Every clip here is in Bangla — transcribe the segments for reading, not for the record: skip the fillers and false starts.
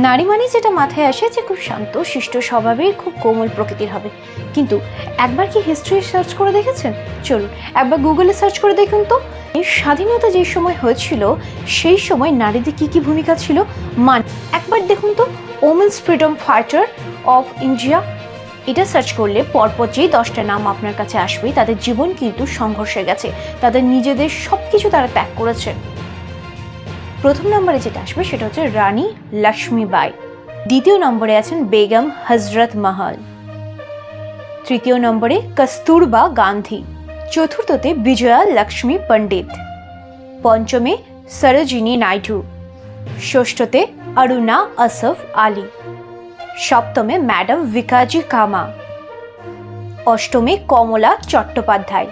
নারী মানে যেটা মাথায় আসে যে খুব শান্ত শিষ্ট স্বভাবের, খুব কোমল প্রকৃতির হবে। কিন্তু একবার কি হিস্ট্রি সার্চ করে দেখেছেন? চলুন একবার গুগলে সার্চ করে দেখুন তো। এই স্বাধীনতা যে সময় হয়েছিল সেই সময় নারীদের কি কি ভূমিকা ছিল একবার দেখুন তো। Women's freedom fighter of India, এটা সার্চ করলে পরপর যেই 10টা নাম আপনার কাছে আসবে তাদের জীবন কিন্তু সংঘর্ষে গেছে, তাদের নিজেদের সব কিছু তারা ত্যাগ করেছে। প্রথম নম্বরে যেটা আসবে সেটা হচ্ছে রানী লক্ষ্মীবাই। দ্বিতীয় নম্বরে আছেন বেগম হজরত মহল। তৃতীয় নম্বরে কস্তুরবা গান্ধী। চতুর্থতে বিজয়া লক্ষ্মী পণ্ডিত। পঞ্চমে সরোজিনী নাইডু। ষষ্ঠতে অরুণা আসফ আলী। সপ্তমে ম্যাডাম ভিকাজি কামা। অষ্টমে কমলা চট্টোপাধ্যায়।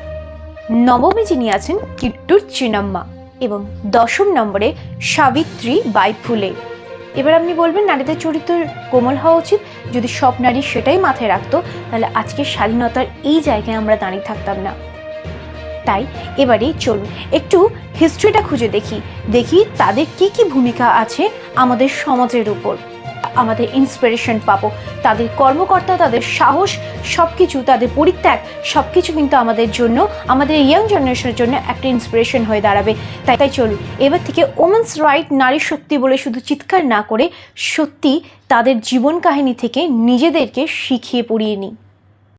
নবমে যিনি আছেন কিট্টুর চিনাম্মা। এবং 10ম নম্বরে সাবিত্রী বাই ফুলে। এবার আপনি বলবেন নারীদের চরিত্র কোমল হওয়া উচিত। যদি সব নারী সেটাই মাথায় রাখতো তাহলে আজকের স্বাধীনতার এই জায়গায় আমরা দাঁড়িয়ে থাকতাম না। তাই এবারে চলুন একটু হিস্ট্রিটা খুঁজে দেখি তাদের কি কি ভূমিকা আছে আমাদের সমাজের উপর। আমাদের ইন্সপিরেশন পাবো, তাদের কর্মকর্তা, তাদের সাহস, সব কিছু, তাদের পরিত্যাগ, সব কিছু কিন্তু আমাদের জন্য, আমাদের ইয়াং জেনারেশনের জন্য একটা ইন্সপিরেশন হয়ে দাঁড়াবে। তাই চলুন এবার থেকে ওমেন্স রাইট, নারী শক্তি বলে শুধু চিৎকার না করে সত্যি তাদের জীবন কাহিনী থেকে নিজেদেরকে শিখিয়ে পড়িয়ে নিই।